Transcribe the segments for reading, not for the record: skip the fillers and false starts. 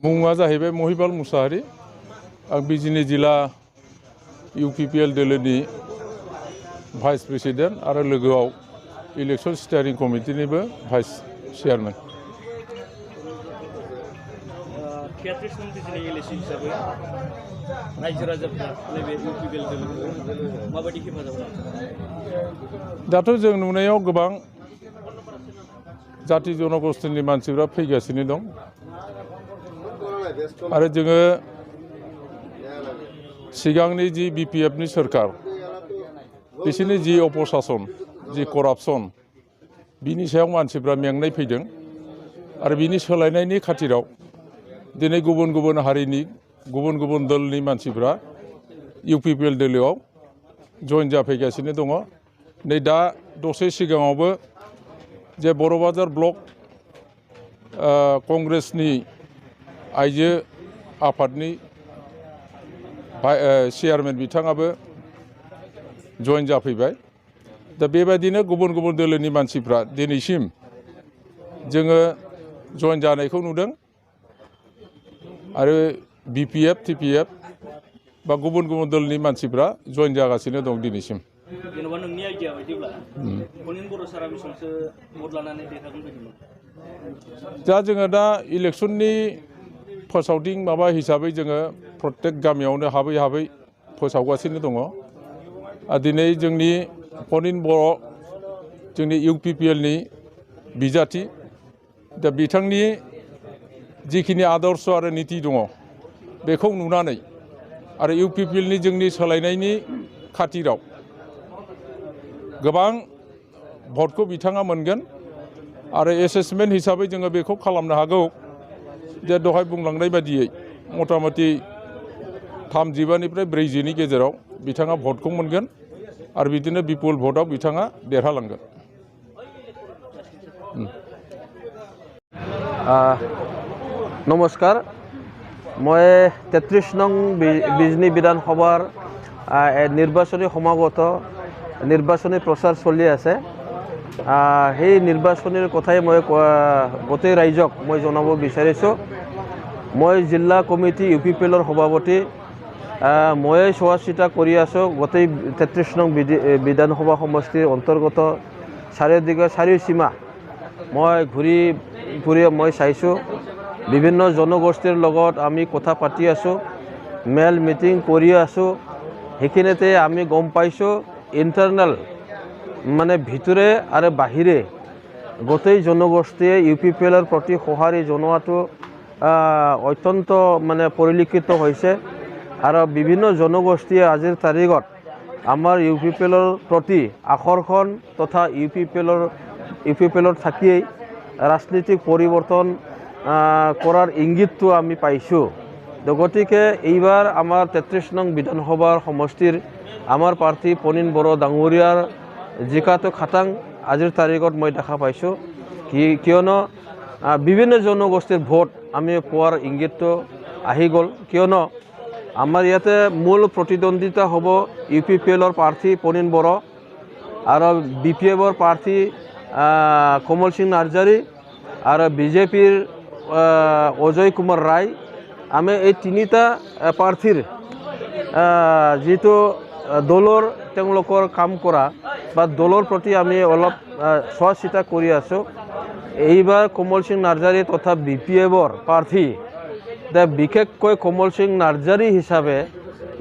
मुङा जाहैबाय महिपाल मुसाहारि आं बिजिनी जिल्ला UPPL दोलोनि भाइस प्रेसिडेन्ट आरो लोगोआव इलेक्शन स्टियारिं कमिटिनिबो भाइस चेयारमेन। 33 नं बिजिनी इलेक्शन हिसाबै रायजो राजाफ्रा नैबे UPPL दोलोखौ माबायदि हेफाजाब खालामो? दाथ' जों नुनायाव गोबां जाति जनगोष्ठीनि मानसिफ्रा फैगासिनो दं आरो जोङो सिगांनि जि BPFनि सरकार बिसोरनि जि अपशासन जि करापसन बिनि सायाव मानसिफ्रा मेंनाय फैदों आरो बिनि सोलायनायनि खाथिराव दिनै गुबुन गुबुन हारिनि गुबुन गुबुन दलनि मानसिफ्रा UPPL दोलोआव जइन जाफैगासिनो दङ। नै दा दसे सिगाङावबो जे बर'बाजार ब्लक कंग्रेसनि आइजो आफादनि चेयारमेन बिथाङाबो जइन जाफैबाय। दा बेबायदिनो गुबुन गुबुन दोलोनि मानसिफ्रा दिनैसिम जोङो जइन जानायखौ नुदों आरो BPF TPF बा गुबुन गुबुन दोलनि मानसिफ्रा जइन जागासिनो दं दिनैसिम। जेनेबा नोंनि आइडिया बायदिब्ला पनिन बर' सारा बेसेबांसो भट लानानै देरहागोन बायदिमोन? दा जोङो दा इलेक्शननि फोसावदिं माबा हिसाबै जोङो प्रत्येक गामियावनो हाबै हाबै फोसावगासिनो दङ। दिनै जोंनि पनिन बर' जोंनि UPPLनि बिजाथि दा बिथांनि जिखिनि आदर्श आरो नीति दङ बेखौ नुनानै आरो UPPLनि जोंनि सोलायनायनि खाथिराव गोबां भटखौ बिथाङा मोनगोन आरो एसेसमेन्ट हिसाबै जोङो बेखौ खालामनो हागौ जे दहाय बुंलांनाय बादियै मटामटी 35निफ्राय 40नि गेजेराव बिथाङा भटखौ मोनगोन आरो बिदिनो बिपुल भटआव बिथाङा देरहालांगोन। नमस्कार, मैं 33 नং बिजनी विधानसभार निर्वाचनी समागत निर्वाचनी प्रचार चलि आछे। সেই নিৰ্বাচনীৰ কথাই মই গোটেই ৰাইজক মই জনাব বিচাৰিছোঁ। মই জিলা কমিটি UPPLৰ সভাপতি, মই চোৱা চিতা কৰি আছোঁ গোটেই 33 নং বিধানসভা সমষ্টিৰ অন্তৰ্গত চাৰিওদিশে চাৰিসীমা মই ঘূৰি ফুৰি মই চাইছোঁ। বিভিন্ন জনগোষ্ঠীৰ লগত আমি কথা পাতি আছোঁ, মেল মিটিং কৰি আছোঁ। সেইখিনিতে আমি গম পাইছোঁ ইণ্টাৰনেল মানে ভিতৰে আৰু বাহিৰে গোটেই জনগোষ্ঠীয়ে UPPLৰ প্ৰতি সঁহাৰি জনোৱাটো অত্যন্ত মানে পৰিলক্ষিত হৈছে আৰু বিভিন্ন জনগোষ্ঠীয়ে আজিৰ তাৰিখত আমাৰ UPPLৰ প্ৰতি আকৰ্ষণ তথা UPPLৰ থাকিয়েই ৰাজনীতিক পৰিৱৰ্তন কৰাৰ ইংগিতটো আমি পাইছোঁ। গতিকে এইবাৰ আমাৰ 33 নং বিধানসভাৰ সমষ্টিৰ আমাৰ প্ৰাৰ্থী পনিন বড়ো ডাঙৰীয়াৰ জিকাটো খাটাং আজিৰ তাৰিখত মই দেখা পাইছোঁ। কিয়নো বিভিন্ন জনগোষ্ঠীৰ ভোট আমি পোৱাৰ ইংগিতটো আহি গ'ল। কিয়নো আমাৰ ইয়াতে মূল প্ৰতিদ্বন্দ্বিতা হ'ব UPPLৰ প্ৰাৰ্থী পনিন বড়ো আৰু BPFৰ প্ৰাৰ্থী কমল সিং নাৰ্জাৰী আৰু BJPৰ অজয় কুমাৰ ৰায়। আমি এই তিনিটা প্ৰাৰ্থীৰ যিটো দলৰ তেওঁলোকৰ কাম কৰা বা দলৰ প্ৰতি আমি অলপ চোৱা চিতা কৰি আছোঁ। এইবাৰ কমল সিং নাৰ্জাৰী তথা BPFৰ প্ৰাৰ্থী বিশেষকৈ কমল সিং নাৰ্জাৰী হিচাপে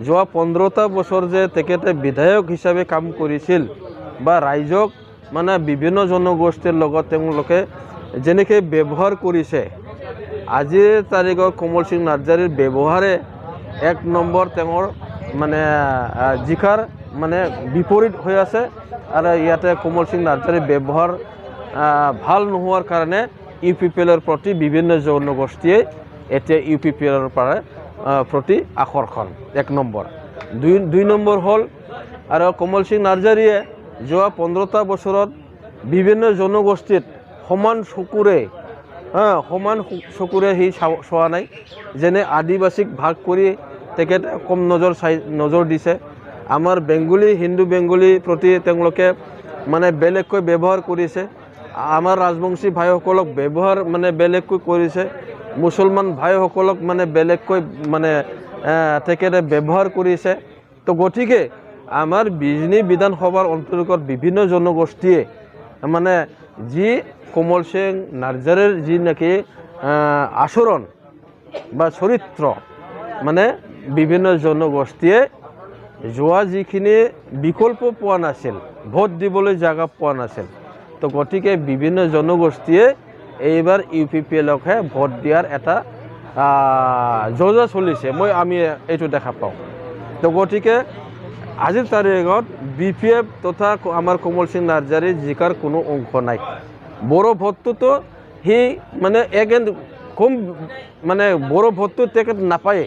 যোৱা 15টা বছৰ যে তেখেতে বিধায়ক হিচাপে কাম কৰিছিল বা ৰাইজক মানে বিভিন্ন জনগোষ্ঠীৰ লগত তেওঁলোকে যেনেকৈ ব্যৱহাৰ কৰিছে, আজিৰ তাৰিখত কমল সিং নাৰ্জাৰীৰ ব্যৱহাৰে 1 নম্বৰ তেওঁৰ মানে জিকাৰ মানে বিপৰীত হৈ আছে। আৰু ইয়াতে কমল সিং নাৰ্জাৰীৰ ব্যৱহাৰ ভাল নোহোৱাৰ কাৰণে UPPLৰ প্ৰতি বিভিন্ন জনগোষ্ঠীয়ে এতিয়া UPPLৰ প্ৰতি আকৰ্ষণ 1 নম্বৰ। 2 নম্বৰ হ'ল আৰু কমল সিং নাৰ্জাৰীয়ে যোৱা 15টা বছৰত বিভিন্ন জনগোষ্ঠীত সমান চকুৰে সি চোৱা নাই। যেনে আদিবাসীক ভাগ কৰি তেখেতে কম নজৰ দিছে। আমাৰ বেংগলী হিন্দু বেংগলী প্ৰতি তেওঁলোকে মানে বেলেগকৈ ব্যৱহাৰ কৰিছে। আমাৰ ৰাজবংশী ভাইসকলক ব্যৱহাৰ মানে বেলেগকৈ কৰিছে। মুছলমান ভাইসকলক মানে বেলেগকৈ মানে তেখেতে ব্যৱহাৰ কৰিছে। তো গতিকে আমাৰ বিজনী বিধানসভাৰ অন্তৰ্গত বিভিন্ন জনগোষ্ঠীয়ে মানে যি কমল সিং নাৰ্জাৰীৰ যি নেকি আচৰণ বা চৰিত্ৰ মানে বিভিন্ন জনগোষ্ঠীয়ে যোৱা যিখিনি বিকল্প পোৱা নাছিল, ভোট দিবলৈ জাগা পোৱা নাছিল, তো গতিকে বিভিন্ন জনগোষ্ঠীয়ে এইবাৰ UPPLকহে ভোট দিয়াৰ এটা যোজা চলিছে, আমি এইটো দেখা পাওঁ। তো গতিকে আজিৰ তাৰিখত BPF তথা আমাৰ কমল সিং নাৰ্জাৰী জিকাৰ কোনো অংশ নাই। বড়ো ভোটটোতো সি মানে কম মানে বড়ো ভোটটো তেখেত নাপায়ে।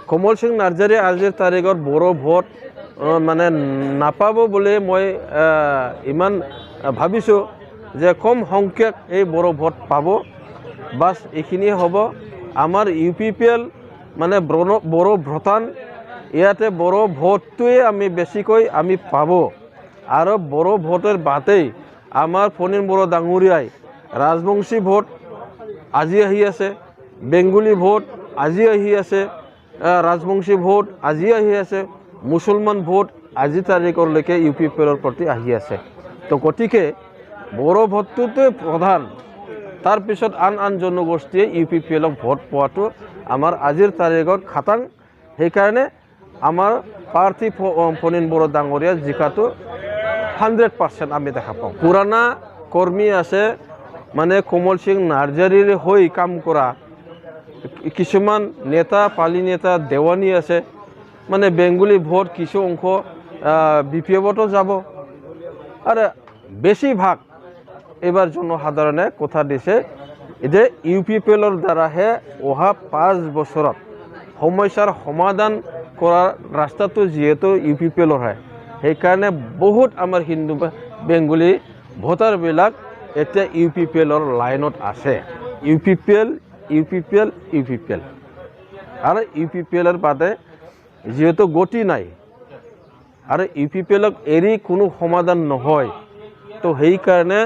কমল সিং নাৰ্জাৰী আজিৰ তাৰিখত বড়ো ভোট মানে নাপাব বুলি মই ইমান ভাবিছোঁ যে কম সংখ্যক এই বড়ো ভোট পাব। বাছ এইখিনিয়ে হ'ব। আমাৰ UPPL মানে বড়ো ভোটান, ইয়াতে বড়ো ভোটটোৱে আমি বেছিকৈ আমি পাব। আৰু বড়ো ভোটেৰ বাদেই আমাৰ ফণীন বড়ো ডাঙৰীয়াই ৰাজবংশী ভোট আজি আহি আছে, বেংগলী ভোট আজি আহি আছে, ৰাজবংশী ভোট আজি আহি আছে, মুছলমান ভোট আজি তাৰিখলৈকে UPPLৰ প্ৰতি আহি আছে। তো গতিকে বড়ো ভোটটোতে প্ৰধান, তাৰপিছত আন জনগোষ্ঠীয়ে UPPLক ভোট পোৱাটো আমাৰ আজিৰ তাৰিখত খাটাং। সেইকাৰণে আমাৰ প্ৰাৰ্থী ফণীন বড়ো ডাঙৰীয়া জিকাটো 100% আমি দেখা পাওঁ। পুৰাণা কৰ্মী আছে মানে কমল সিং নাৰ্জাৰীৰ হৈ কাম কৰা কিছুমান নেতা, পালি নেতা, দেৱানী আছে, মানে বেংগলী ভোট কিছু অংশ BPFতো যাব। আৰু বেছিভাগ এইবাৰ জনসাধাৰণে কথা দিছে যে UPPLৰ দ্বাৰাহে অহা 5 বছৰত সমস্যাৰ সমাধান কৰাৰ ৰাস্তাটো যিহেতু UPPLৰ হয়, সেইকাৰণে বহুত আমাৰ হিন্দু বেংগলী ভোটাৰবিলাক এতিয়া UPPLৰ লাইনত আছে। UPPL আৰু UPPLৰ বাদে যিহেতু গতি নাই আৰু UPPLক এৰি কোনো সমাধান নহয়, তো সেইকাৰণে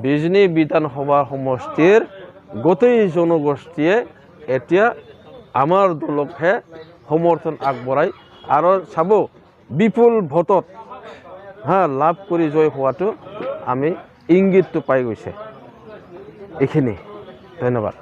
বিজনী বিধানসভা সমষ্টিৰ গোটেই জনগোষ্ঠীয়ে এতিয়া আমাৰ দলকহে সমৰ্থন আগবঢ়ায় আৰু চাব বিপুল ভোটত লাভ কৰি জয় হোৱাটো আমি ইংগিতটো পাই গৈছে। এইখিনি, ধন্যবাদ।